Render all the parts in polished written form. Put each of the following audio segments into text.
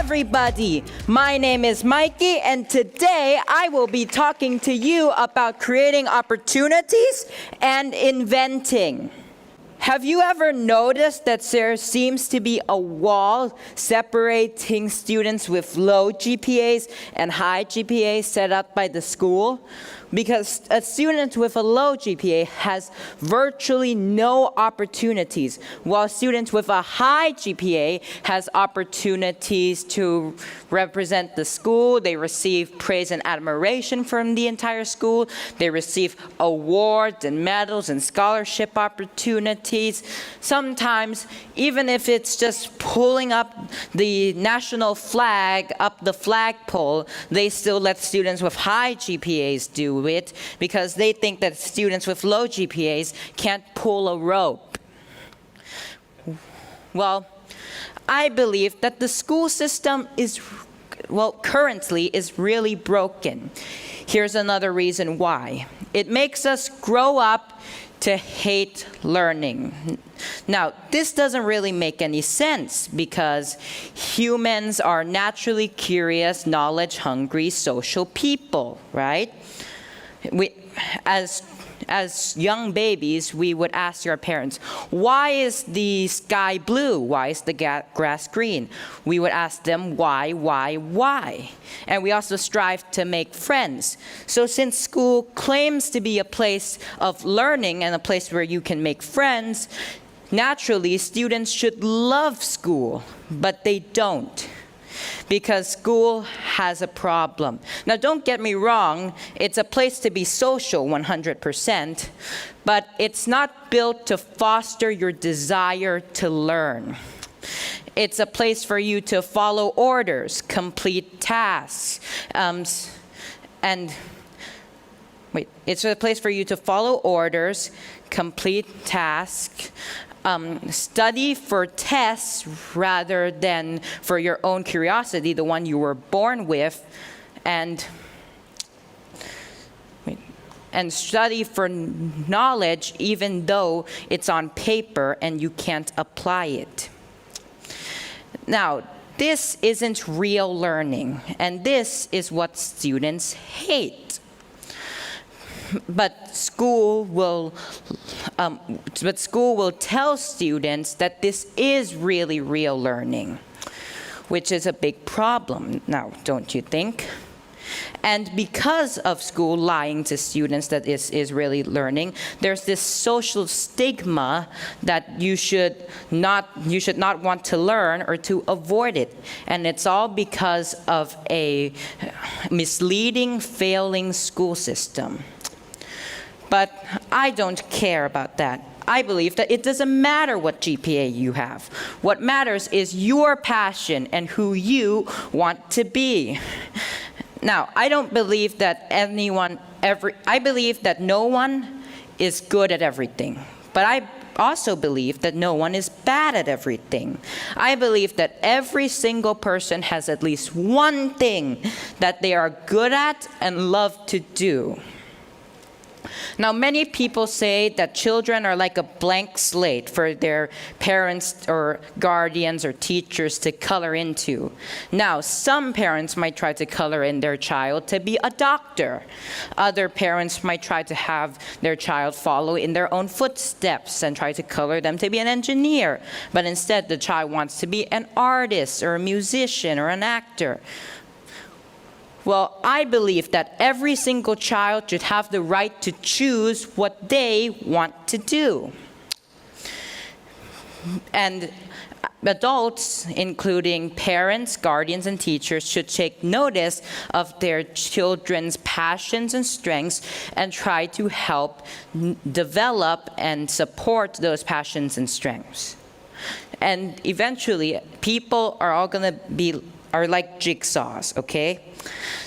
everybody. My name is Mikey, and today I will be talking to you about creating opportunities and inventing. Have you ever noticed that there seems to be a wall separating students with low GPAs and high GPAs set up by the school? Because a student with a low GPA has virtually no opportunities, while students with a high GPA has opportunities to represent the school. They receive praise and admiration from the entire school. They receive awards and medals and scholarship opportunities. Sometimes, even if it's just pulling up the national flag up the flagpole, they still let students with high GPAs do it because they think that students with low GPAs can't pull a rope. Well, I believe that the school system currently is really broken. Here's another reason why. It makes us grow up to hate learning. Now, this doesn't really make any sense because humans are naturally curious, knowledge-hungry, social people, right? As young babies, we would ask our parents, why is the sky blue? Why is the grass green? We would ask them why? And we also strive to make friends. So since school claims to be a place of learning and a place where you can make friends, naturally, students should love school, but they don't. Because school has a problem. Now, don't get me wrong, it's a place to be social 100%, but it's not built to foster your desire to learn. It's a place for you to follow orders, complete tasks, it's a place for you to follow orders, complete tasks, study for tests rather than for your own curiosity, the one you were born with, and study for knowledge even though it's on paper and you can't apply it. Now, this isn't real learning, and this is what students hate. But school will tell students that this is really real learning, which is a big problem now, don't you think? And because of school lying to students that this is really learning, there's this social stigma that you should not want to learn or to avoid it. And it's all because of a misleading, failing school system. But I don't care about that. I believe that it doesn't matter what GPA you have. What matters is your passion and who you want to be. Now, I don't believe that I believe that no one is good at everything. But I also believe that no one is bad at everything. I believe that every single person has at least one thing that they are good at and love to do. Now, many people say that children are like a blank slate for their parents or guardians or teachers to color into. Now, some parents might try to color in their child to be a doctor. Other parents might try to have their child follow in their own footsteps and try to color them to be an engineer. But instead, the child wants to be an artist or a musician or an actor. Well, I believe that every single child should have the right to choose what they want to do. And adults, including parents, guardians, and teachers, should take notice of their children's passions and strengths and try to help develop and support those passions and strengths. And eventually, people are all going to are like jigsaws, okay?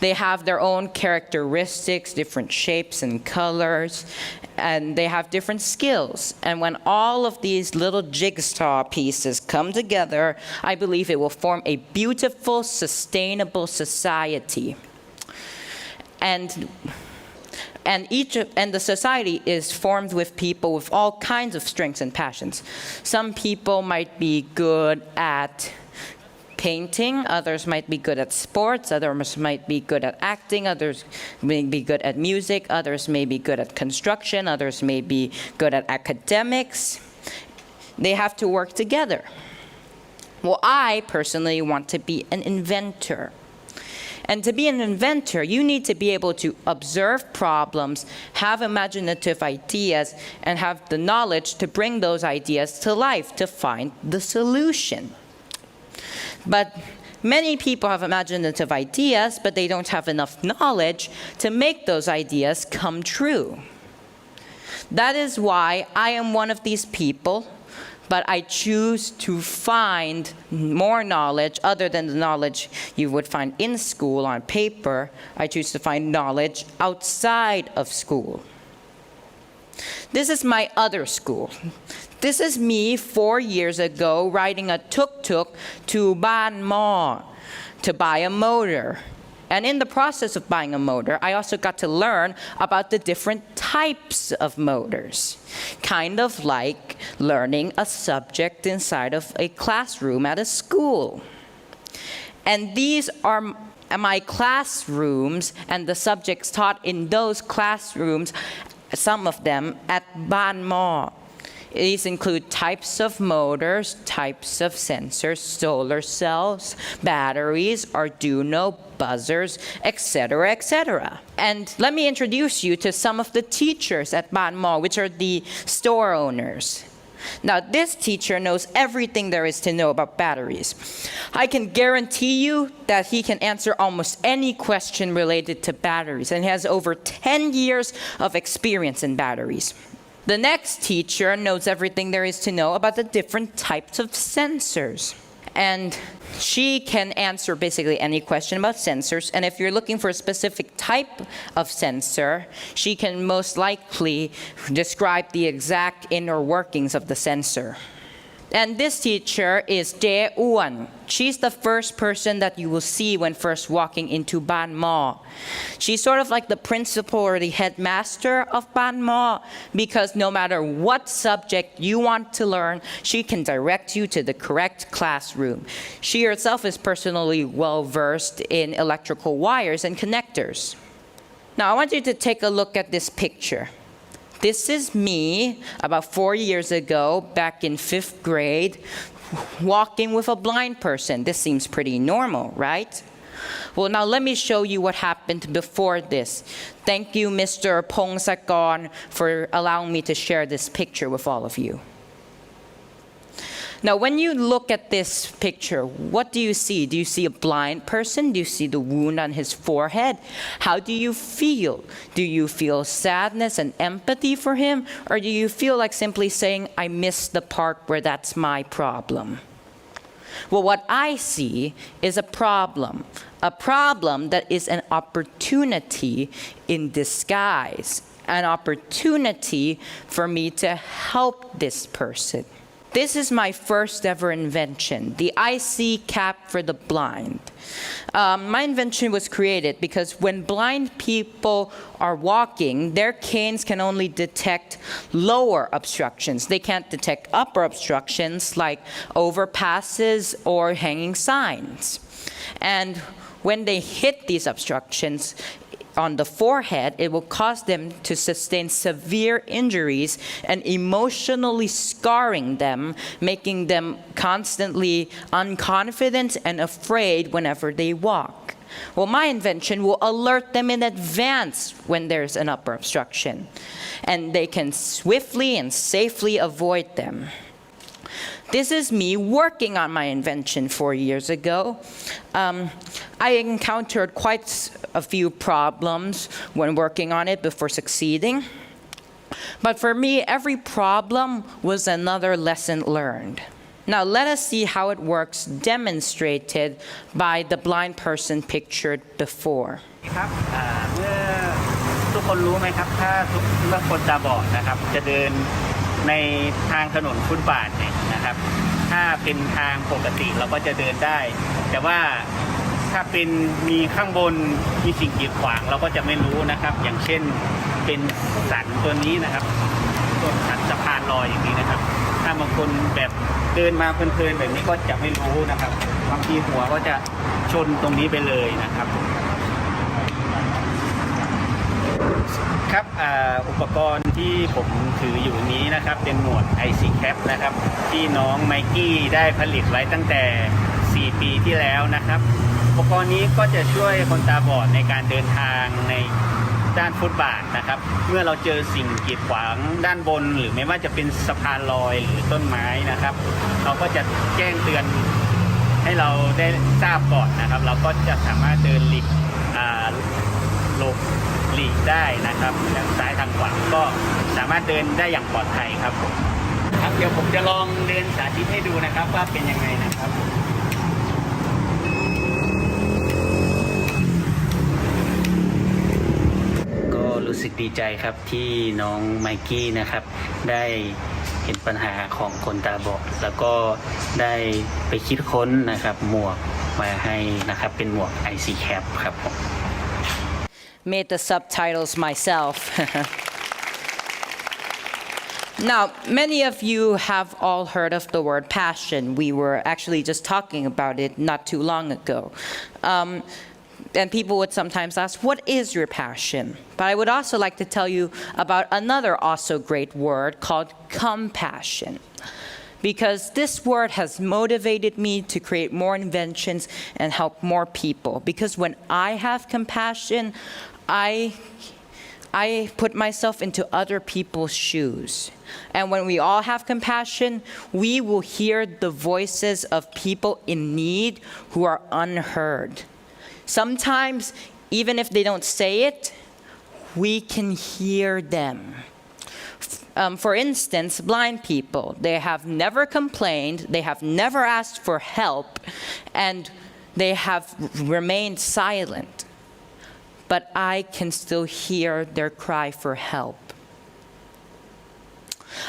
They have their own characteristics, different shapes and colors, and they have different skills. And when all of these little jigsaw pieces come together, I believe it will form a beautiful, sustainable society. And the society is formed with people with all kinds of strengths and passions. Some people might be good at painting, others might be good at sports, others might be good at acting, others may be good at music, others may be good at construction, others may be good at academics. They have to work together. Well, I personally want to be an inventor. And to be an inventor, you need to be able to observe problems, have imaginative ideas, and have the knowledge to bring those ideas to life, to find the solution. But many people have imaginative ideas, but they don't have enough knowledge to make those ideas come true. That is why I am one of these people, but I choose to find more knowledge other than the knowledge you would find in school on paper. I choose to find knowledge outside of school. This is my other school. This is me 4 years ago riding a tuk-tuk to Ban Mo to buy a motor. And in the process of buying a motor, I also got to learn about the different types of motors. Kind of like learning a subject inside of a classroom at a school. And these are my classrooms and the subjects taught in those classrooms, some of them at Ban Mo. These include types of motors, types of sensors, solar cells, batteries, Arduino, buzzers, etc., etc. And let me introduce you to some of the teachers at Ban Mo, which are the store owners. Now, this teacher knows everything there is to know about batteries. I can guarantee you that he can answer almost any question related to batteries, and he has over 10 years of experience in batteries. The next teacher knows everything there is to know about the different types of sensors. And she can answer basically any question about sensors. And if you're looking for a specific type of sensor, she can most likely describe the exact inner workings of the sensor. And this teacher is Jae Uan. She's the first person that you will see when first walking into Ban Mo. She's sort of like the principal or the headmaster of Ban Mo, because no matter what subject you want to learn, she can direct you to the correct classroom. She herself is personally well versed in electrical wires and connectors. Now I want you to take a look at this picture. This is me about 4 years ago, back in 5th grade, walking with a blind person. This seems pretty normal, right? Well, now let me show you what happened before this. Thank you, Mr. Pongsakorn, for allowing me to share this picture with all of you. Now, when you look at this picture, what do you see? Do you see a blind person? Do you see the wound on his forehead? How do you feel? Do you feel sadness and empathy for him? Or do you feel like simply saying, I missed the part where that's my problem? Well, what I see is a problem that is an opportunity in disguise, an opportunity for me to help this person. This is my first ever invention, the IC cap for the blind. My invention was created because when blind people are walking, their canes can only detect lower obstructions. They can't detect upper obstructions like overpasses or hanging signs. And when they hit these obstructions on the forehead, it will cause them to sustain severe injuries and emotionally scarring them, making them constantly unconfident and afraid whenever they walk. Well, my invention will alert them in advance when there's an upper obstruction, and they can swiftly and safely avoid them. This is me working on my invention 4 years ago. I encountered quite a few problems when working on it before succeeding. But for me, every problem was another lesson learned. Now let us see how it works demonstrated by the blind person pictured before. ครับเมื่อทุกคนรู้ไหมครับถ้าเมื่อคนตาบอดนะครับจะเดินในทางถนนฟุตบาทเนี่ยนะครับถ้าเป็นทางปกติเราก็จะเดินได้แต่ว่าถ้าเป็นมีข้างบนมีสิ่งกีดขวางเราก็จะไม่รู้นะครับอย่างเช่นเป็นสันตัวนี้นะครับ ส่วนสันสะพานลอยอย่างนี้นะครับถ้าบางคนแบบเดินมาเพลินๆแบบนี้ก็จะไม่รู้นะครับบางทีหัวก็จะชนตรงนี้ไปเลยนะครับครับอุปกรณ์ที่ผมถืออยู่นี้นะครับเป็นหมวด IC Cap นะครับที่น้องไมกี้ได้ผลิตไว้ตั้งแต่ 4 ปีที่แล้วนะครับอุปกรณ์นี้ก็จะช่วยคนตาบอดในการเดินทางในด้านฟุตบาทนะครับเมื่อเราเจอสิ่งกีดขวางด้านบนหรือไม่ว่าจะเป็นสะพานลอยหรือต้นไม้นะครับเราก็จะแจ้งเตือนให้เราได้ทราบก่อนนะครับเราก็จะสามารถเดินหลีกได้นะครับทางซ้ายทางขวาก็สามารถเดินได้อย่างปลอดภัยครับผมครับเดี๋ยวผมจะลองเดินสาธิตให้ดูนะครับว่าเป็นยังไงนะครับก็รู้สึกดีใจครับที่น้องไมกี้นะครับได้เห็นปัญหาของคนตาบอดแล้วก็ได้ไปคิดค้นนะครับหมวกมาให้นะครับเป็นหมวก IC Cap ครับผมMade the subtitles myself. Now, many of you have all heard of the word passion. We were actually just talking about it not too long ago. And people would sometimes ask, what is your passion? But I would also like to tell you about another also great word called compassion. Because this word has motivated me to create more inventions and help more people. Because when I have compassion, I put myself into other people's shoes. And when we all have compassion, we will hear the voices of people in need who are unheard. Sometimes, even if they don't say it, we can hear them. For instance, blind people, they have never complained, they have never asked for help, and they have remained silent. But I can still hear their cry for help.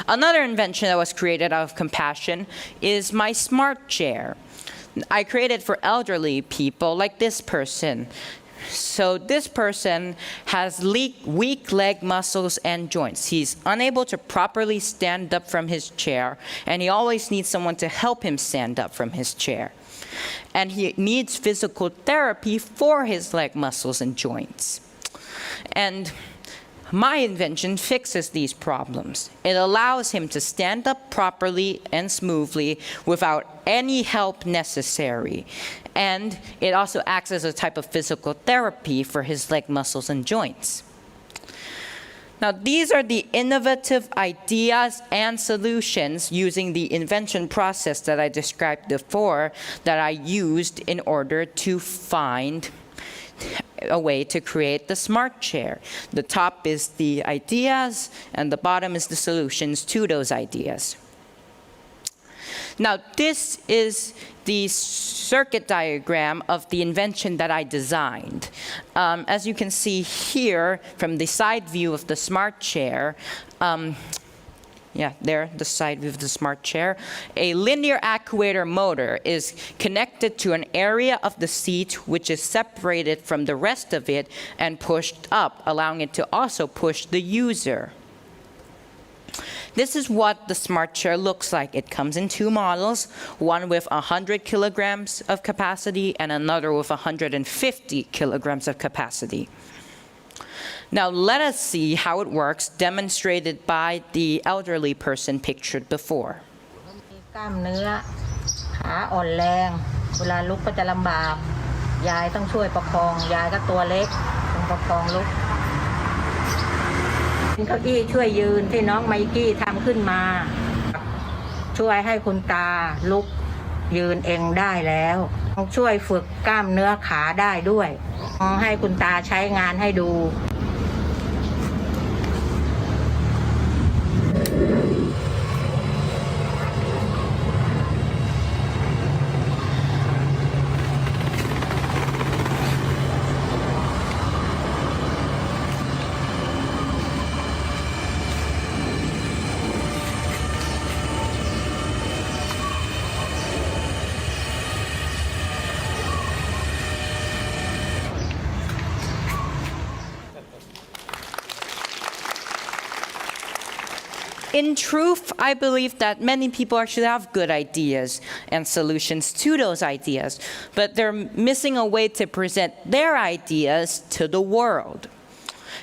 Another invention that was created out of compassion is my smart chair. I created for elderly people like this person. So this person has weak leg muscles and joints. He's unable to properly stand up from his chair, and he always needs someone to help him stand up from his chair. And he needs physical therapy for his leg muscles and joints. And my invention fixes these problems. It allows him to stand up properly and smoothly without any help necessary. And it also acts as a type of physical therapy for his leg muscles and joints. Now, these are the innovative ideas and solutions using the invention process that I described before that I used in order to find a way to create the smart chair. The top is the ideas, and the bottom is the solutions to those ideas. Now, this is the circuit diagram of the invention that I designed. As you can see here from the side view of the smart chair, there, the side view of the smart chair. A linear actuator motor is connected to an area of the seat which is separated from the rest of it and pushed up, allowing it to also push the user. This is what the smart chair looks like. It comes in two models, one with 100 kilograms of capacity and another with 150 kilograms of capacity. Now let us see how it works, demonstrated by the elderly person pictured before. กล้ามเนื้อขาอ่อนแรงเวลาลุกก็จะลำบากยายต้องช่วยประคองยายก็ตัวเล็กต้องประคองลุกเก้าอี้ช่วยยืนที่น้องไมกี้ทำขึ้นมาช่วยให้คุณตาลุกยืนเองได้แล้วช่วยฝึกกล้ามเนื้อขาได้ด้วยให้คุณตาใช้งานให้ดู In truth, I believe that many people actually have good ideas and solutions to those ideas, but they're missing a way to present their ideas to the world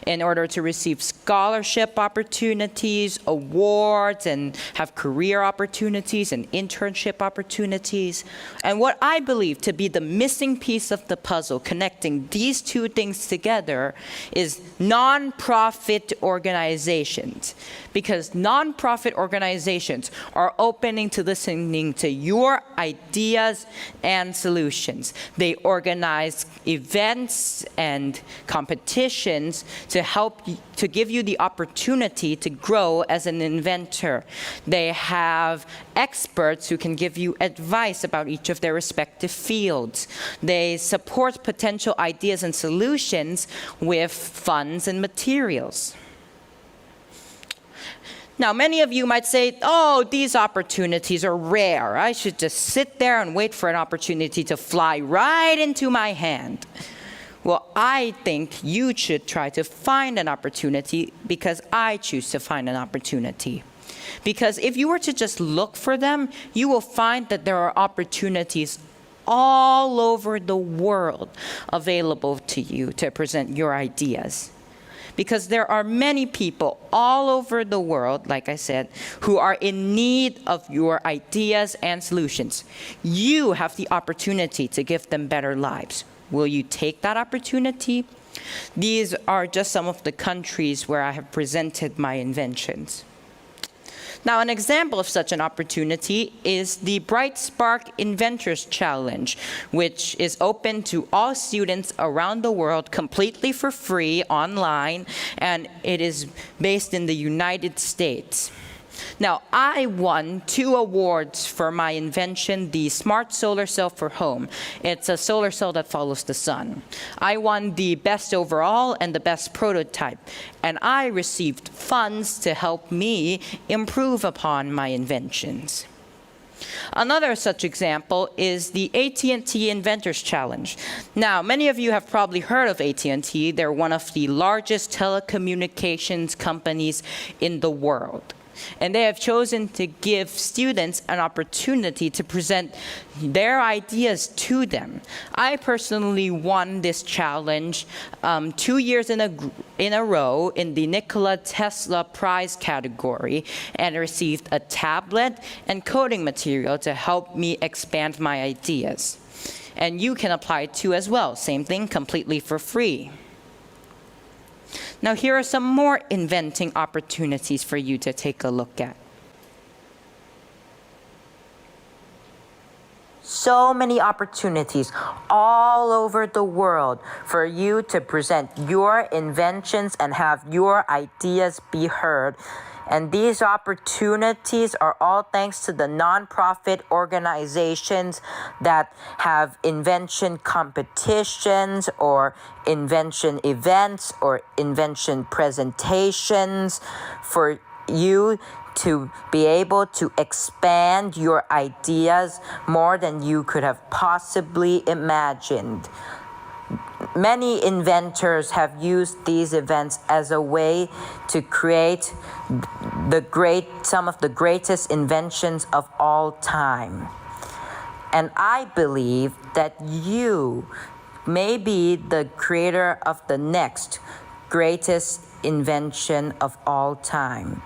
in order to receive scholarship opportunities, awards, and have career opportunities and internship opportunities. And what I believe to be the missing piece of the puzzle connecting these two things together is nonprofit organizations. Because nonprofit organizations are opening to listening to your ideas and solutions. They organize events and competitions to help to give you the opportunity to grow as an inventor. They have experts who can give you advice about each of their respective fields. They support potential ideas and solutions with funds and materials. Now, many of you might say, oh, these opportunities are rare. I should just sit there and wait for an opportunity to fly right into my hand. Well, I think you should try to find an opportunity because I choose to find an opportunity. Because if you were to just look for them, you will find that there are opportunities all over the world available to you to present your ideas. Because there are many people all over the world, like I said, who are in need of your ideas and solutions. You have the opportunity to give them better lives. Will you take that opportunity? These are just some of the countries where I have presented my inventions. Now, an example of such an opportunity is the Bright Spark Inventors Challenge, which is open to all students around the world completely for free online, and it is based in the United States. Now, I won 2 awards for my invention, the Smart Solar Cell for Home. It's a solar cell that follows the sun. I won the best overall and the best prototype, and I received funds to help me improve upon my inventions. Another such example is the AT&T Inventors Challenge. Now, many of you have probably heard of AT&T. They're one of the largest telecommunications companies in the world. And they have chosen to give students an opportunity to present their ideas to them. I personally won this challenge 2 years in a row in the Nikola Tesla Prize category and received a tablet and coding material to help me expand my ideas. And you can apply it too as well. Same thing, completely for free. Now, here are some more inventing opportunities for you to take a look at. So many opportunities all over the world for you to present your inventions and have your ideas be heard. And these opportunities are all thanks to the nonprofit organizations that have invention competitions or invention events or invention presentations for you to be able to expand your ideas more than you could have possibly imagined. Many inventors have used these events as a way to create some of the greatest inventions of all time. And I believe that you may be the creator of the next greatest invention of all time.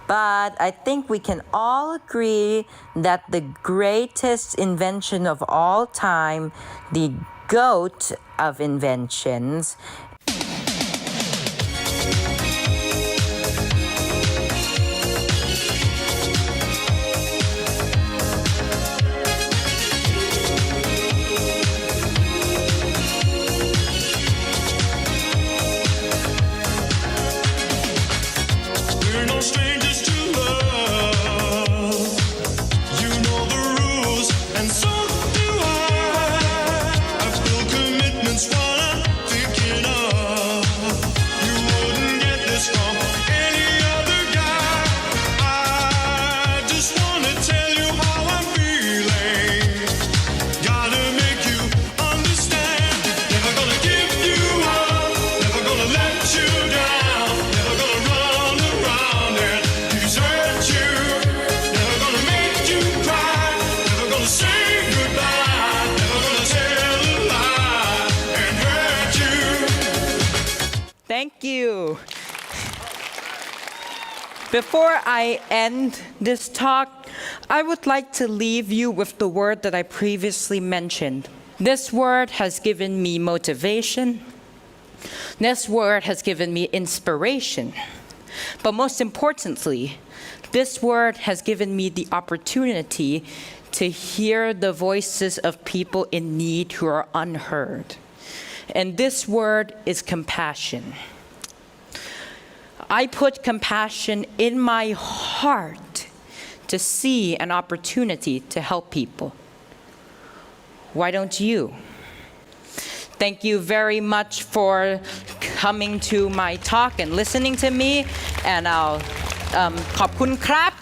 But I think we can all agree that the greatest invention of all time, the GOAT of inventions, While I'm thinking of you. Before I end this talk, I would like to leave you with the word that I previously mentioned. This word has given me motivation. This word has given me inspiration. But most importantly, this word has given me the opportunity to hear the voices of people in need who are unheard. And this word is compassion. I put compassion in my heart to see an opportunity to help people. Why don't you? Thank you very much for coming to my talk and listening to me. And I'll ขอบคุณครับ